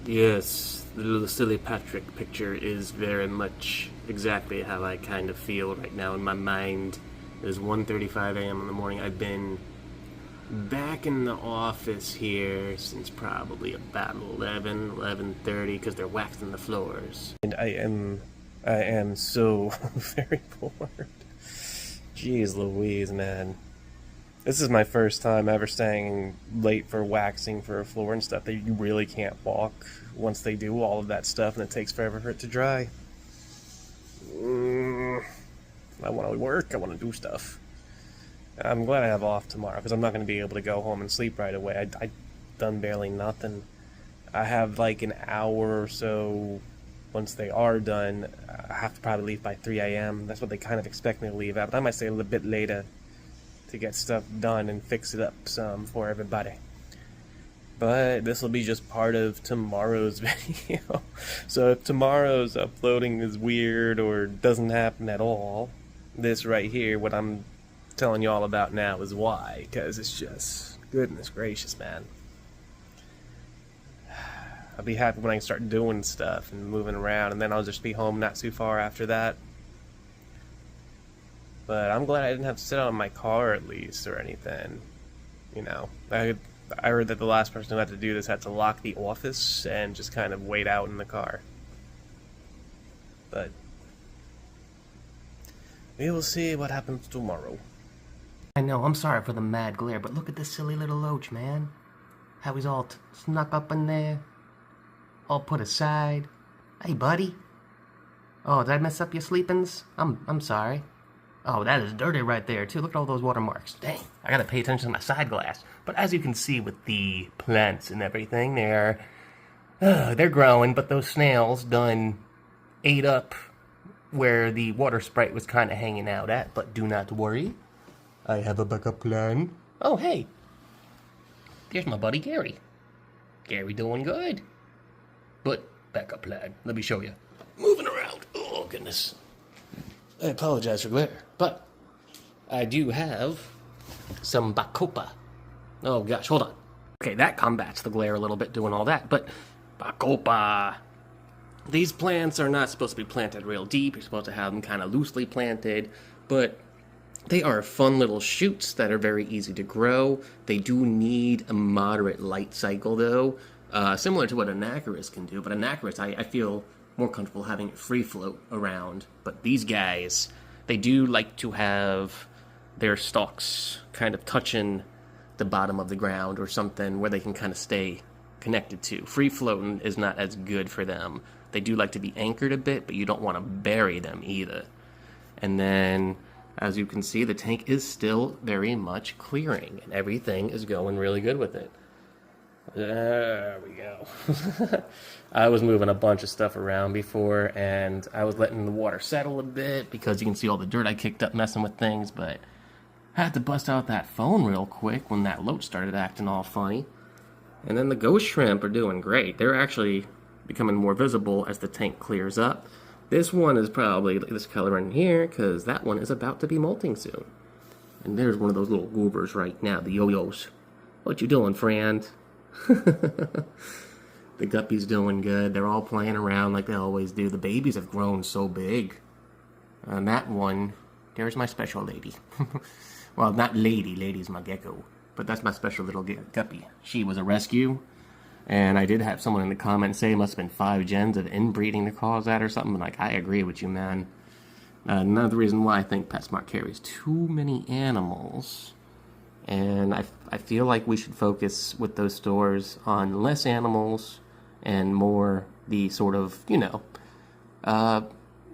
Yes, the little silly Patrick picture is very much exactly how I kind of feel right now in my mind. It is 1:35 a.m. in the morning. I've been back in the office here since probably about 11:30 because they're waxing the floors. And I am so very bored. Jeez Louise, man. This is my first time ever staying late for waxing for a floor and stuff that you really can't walk once they do all of that stuff, and it takes forever for it to dry. I want to work, I want to do stuff. I'm glad I have off tomorrow, because I'm not going to be able to go home and sleep right away. I done barely nothing. I have like an hour or so once they are done. I have to probably leave by 3 a.m. That's what they kind of expect me to leave at, but I might stay a little bit later to get stuff done and fix it up some for everybody. But this will be just part of tomorrow's video. So if tomorrow's uploading is weird or doesn't happen at all, this right here, what I'm telling you all about now, is why. Because it's just, goodness gracious, man. I'll be happy when I can start doing stuff and moving around, and then I'll just be home not too far after that. But I'm glad I didn't have to sit out in my car at least or anything. You know, I heard that the last person who had to do this had to lock the office and just kind of wait out in the car. But we will see what happens tomorrow. I know, I'm sorry for the mad glare, but look at this silly little loach, man. How he's all snuck up in there. All put aside. Hey, buddy. Oh, did I mess up your sleepings? I'm sorry. Oh, that is dirty right there, too. Look at all those watermarks. Dang, I gotta pay attention to my side glass. But as you can see with the plants and everything, they're growing, but those snails done ate up where the water sprite was kind of hanging out at. But do not worry, I have a backup plan. Oh, hey, there's my buddy Gary. Gary doing good. But backup plan, let me show you. Moving around. Oh, goodness. I apologize for glare, but I do have some Bacopa. Oh gosh, hold on. Okay, that combats the glare a little bit doing all that, but Bacopa. These plants are not supposed to be planted real deep. You're supposed to have them kind of loosely planted, but they are fun little shoots that are very easy to grow. They do need a moderate light cycle though, similar to what Anacharis can do, but Anacharis I feel more comfortable having it free float around. But these guys, they do like to have their stalks kind of touching the bottom of the ground or something where they can kind of stay connected to. Free floating is not as good for them. They do like to be anchored a bit, but you don't want to bury them either. And then, as you can see, the tank is still very much clearing, and everything is going really good with it. There we go. I was moving a bunch of stuff around before, and I was letting the water settle a bit because you can see all the dirt I kicked up messing with things, but I had to bust out that phone real quick when that loach started acting all funny. And then the ghost shrimp are doing great. They're actually becoming more visible as the tank clears up. This one is probably this color in here because that one is about to be molting soon. And there's one of those little goobers right now, the yo-yos. What you doing, friend? The guppy's doing good. They're all playing around like they always do. The babies have grown so big. And that one, there's my special lady. Well, not lady. Lady's my gecko. But that's my special little guppy. She was a rescue. And I did have someone in the comments say it must have been 5 gens of inbreeding to cause that or something. Like, I agree with you, man. Another reason why I think PetSmart carries too many animals. And I feel like we should focus with those stores on less animals and more the sort of,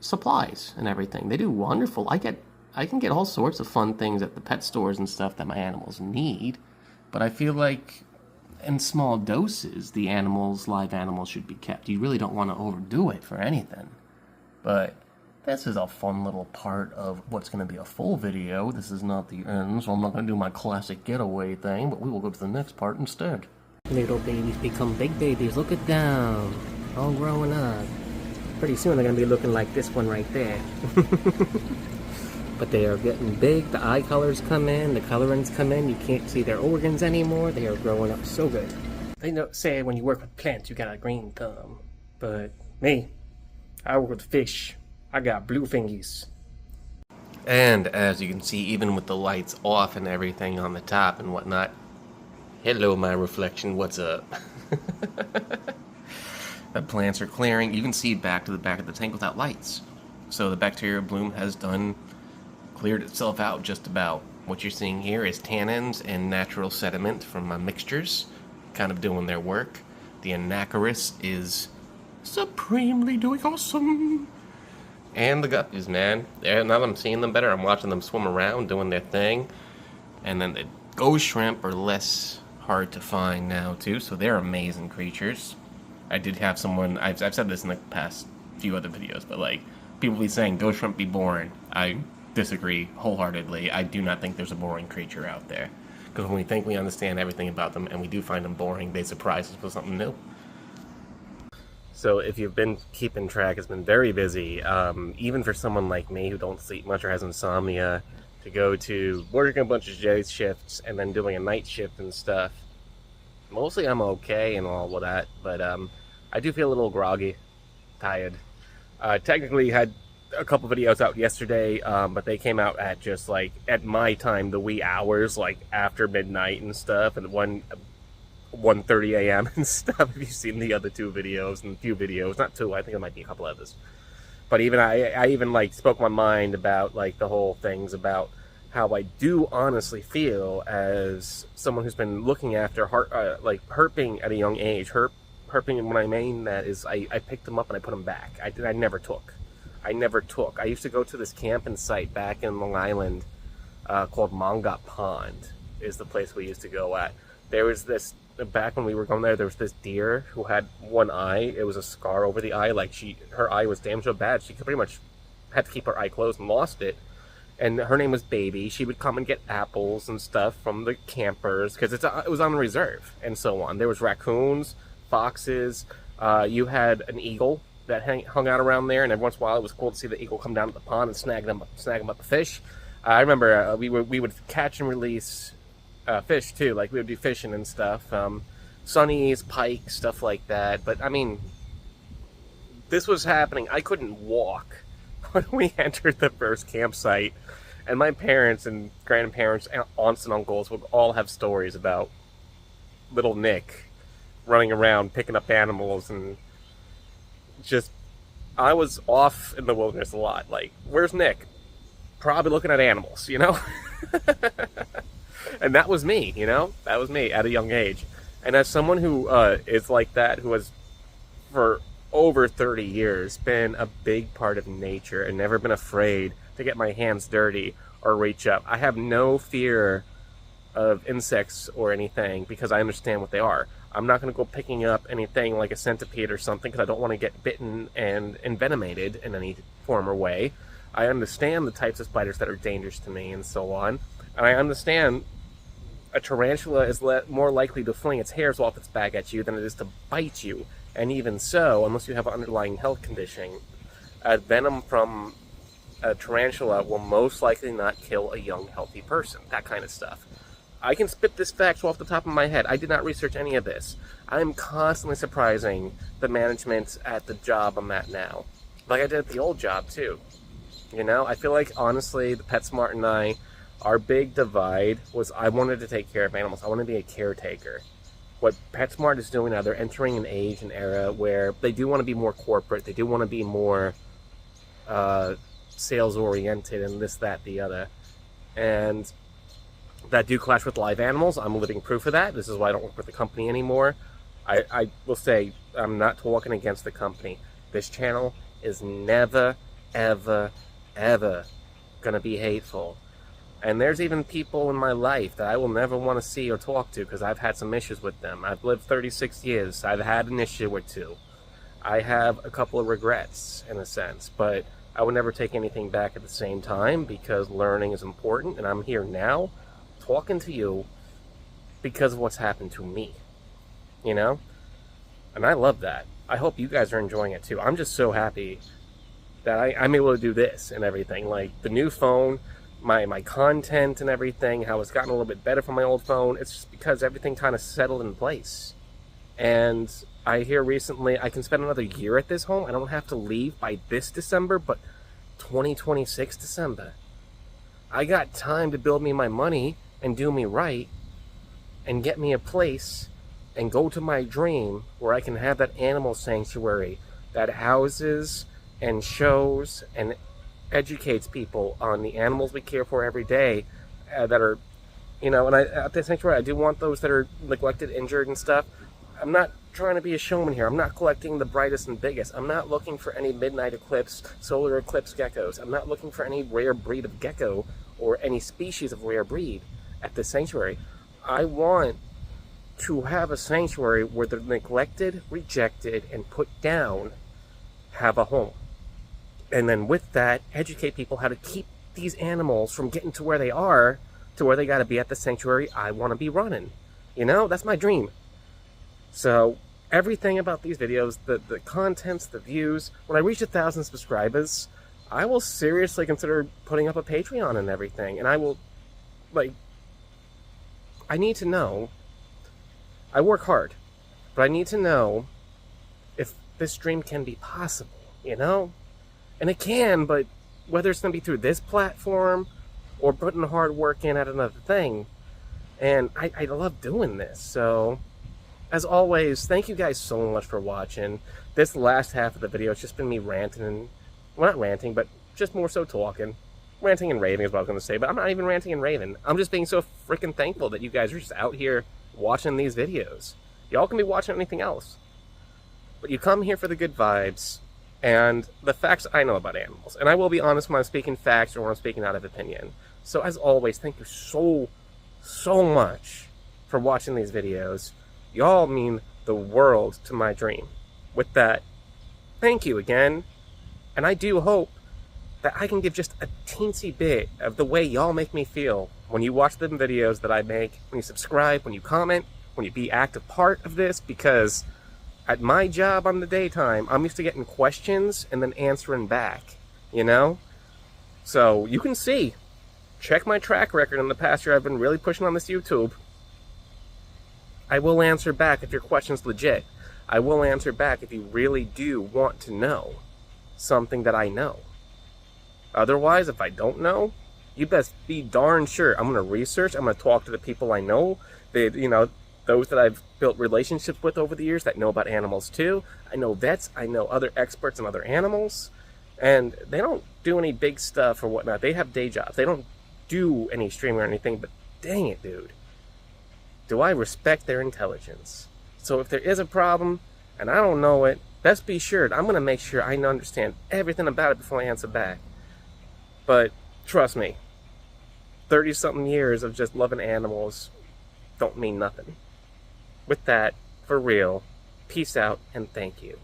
supplies and everything. They do wonderful. I can get all sorts of fun things at the pet stores and stuff that my animals need. But I feel like in small doses, the live animals should be kept. You really don't want to overdo it for anything. But this is a fun little part of what's going to be a full video. This is not the end, so I'm not going to do my classic getaway thing, but we will go to the next part instead. Little babies become big babies. Look at them. All growing up. Pretty soon they're going to be looking like this one right there. But they are getting big. The eye colors come in. The colorings come in. You can't see their organs anymore. They are growing up so good. They know say when you work with plants, you got a green thumb. But me, I work with fish. I got blue fingies. And as you can see, even with the lights off and everything on the top and whatnot, hello, my reflection, what's up? The plants are clearing. You can see back to the back of the tank without lights. So the bacterial bloom has cleared itself out just about. What you're seeing here is tannins and natural sediment from my mixtures, kind of doing their work. The Anacharis is supremely doing awesome. And the guppies, man. Now that I'm seeing them better, I'm watching them swim around, doing their thing. And then the ghost shrimp are less hard to find now, too, so they're amazing creatures. I did have someone, I've said this in the past few other videos, but like, people be saying, ghost shrimp be boring. I disagree wholeheartedly. I do not think there's a boring creature out there. Because when we think we understand everything about them, and we do find them boring, they surprise us with something new. So if you've been keeping track, it's been very busy. Even for someone like me who don't sleep much or has insomnia, to go to working a bunch of day shifts and then doing a night shift and stuff. Mostly I'm okay and all of that, but I do feel a little groggy, tired. Technically had a couple videos out yesterday, but they came out at just like, at my time, the wee hours, like after midnight and stuff, and 1:30 a.m. and stuff. Have you seen the other two videos and a few videos? Not two, I think it might be a couple others. But even I even like spoke my mind about like the whole things about how I do honestly feel as someone who's been looking after like herping at a young age. Herping, and what I mean that is I picked them up and I put them back. I never took. I used to go to this camping site back in Long Island called Mongot Pond is the place we used to go at. There was this, back when we were going there was this deer who had one eye. It was a scar over the eye. Like her eye was damaged so bad, she pretty much had to keep her eye closed and lost it. And her name was Baby. She would come and get apples and stuff from the campers because it was on the reserve and so on. There was raccoons, foxes. You had an eagle that hung out around there, and every once in a while it was cool to see the eagle come down to the pond and snag them up a fish. I remember we would catch and release fish too. Like we would do fishing and stuff, sunnies, pike, stuff like that. But I mean, this was happening. I couldn't walk when we entered the first campsite, and my parents and grandparents, and aunts and uncles would all have stories about little Nick running around picking up animals, and just I was off in the wilderness a lot. Like, where's Nick? Probably looking at animals, you know? And that was me, you know? That was me at a young age. And as someone who is like that, who has for over 30 years been a big part of nature and never been afraid to get my hands dirty or reach up, I have no fear of insects or anything because I understand what they are. I'm not going to go picking up anything like a centipede or something because I don't want to get bitten and envenomated in any form or way. I understand the types of spiders that are dangerous to me and so on. And I understand a tarantula is more likely to fling its hairs off its back at you than it is to bite you. And even so, unless you have an underlying health condition, venom from a tarantula will most likely not kill a young, healthy person. That kind of stuff. I can spit this fact off the top of my head. I did not research any of this. I'm constantly surprising the management at the job I'm at now. Like I did at the old job, too. You know, I feel like, honestly, the PetSmart and I, our big divide was I wanted to take care of animals. I wanted to be a caretaker. What PetSmart is doing now, they're entering an age and era where they do want to be more corporate. They do want to be more sales-oriented and this, that, the other. And that do clash with live animals. I'm living proof of that. This is why I don't work with the company anymore. I will say I'm not talking against the company. This channel is never, ever, ever gonna be hateful. And there's even people in my life that I will never want to see or talk to because I've had some issues with them. I've lived 36 years. I've had an issue or two. I have a couple of regrets, in a sense, but I would never take anything back at the same time because learning is important, and I'm here now talking to you because of what's happened to me, you know? And I love that. I hope you guys are enjoying it too. I'm just so happy that I'm able to do this and everything. Like the new phone, my content and everything, how it's gotten a little bit better from my old phone. It's just because everything kind of settled in place. And I hear recently I can spend another year at this home. I don't have to leave by this December, but 2026 December. I got time to build me my money and do me right and get me a place and go to my dream where I can have that animal sanctuary that houses and shows and educates people on the animals we care for every day, that are, and at the sanctuary, I do want those that are neglected, injured, and stuff. I'm not trying to be a showman here. I'm not collecting the brightest and biggest. I'm not looking for any midnight eclipse, solar eclipse geckos. I'm not looking for any rare breed of gecko or any species of rare breed at the sanctuary. I want to have a sanctuary where the neglected, rejected, and put down have a home. And then with that, educate people how to keep these animals from getting to where they are, to where they got to be at the sanctuary I want to be running. That's my dream. So everything about these videos, the contents, the views, when I reach 1,000 subscribers, I will seriously consider putting up a Patreon and everything. And I will, I need to know, I work hard, but I need to know if this dream can be possible, And it can, but whether it's going to be through this platform or putting hard work in at another thing. And I love doing this. So, as always, thank you guys so much for watching. This last half of the video, it's just been me ranting and, well, not ranting, but just more so talking. Ranting and raving is what I was going to say, but I'm not even ranting and raving. I'm just being so freaking thankful that you guys are just out here watching these videos. Y'all can be watching anything else, but you come here for the good vibes and the facts I know about animals. And I will be honest when I'm speaking facts or when I'm speaking out of opinion. So as always, thank you so much for watching these videos. Y'all mean the world to my dream. With that, thank you again. And I do hope that I can give just a teensy bit of the way y'all make me feel when you watch the videos that I make, when you subscribe, when you comment, when you be active part of this, because at my job on the daytime, I'm used to getting questions and then answering back, So you can see, check my track record in the past year. I've been really pushing on this YouTube. I will answer back if your question's legit. I will answer back if you really do want to know something that I know. Otherwise, if I don't know, you best be darn sure I'm going to research. I'm going to talk to the people I know. Those that I've built relationships with over the years that know about animals too. I know vets. I know other experts in other animals. And they don't do any big stuff or whatnot. They have day jobs. They don't do any streaming or anything. But dang it, dude. Do I respect their intelligence? So if there is a problem and I don't know it, best be sure. I'm going to make sure I understand everything about it before I answer back. But trust me, 30-something years of just loving animals don't mean nothing. With that, for real, peace out and thank you.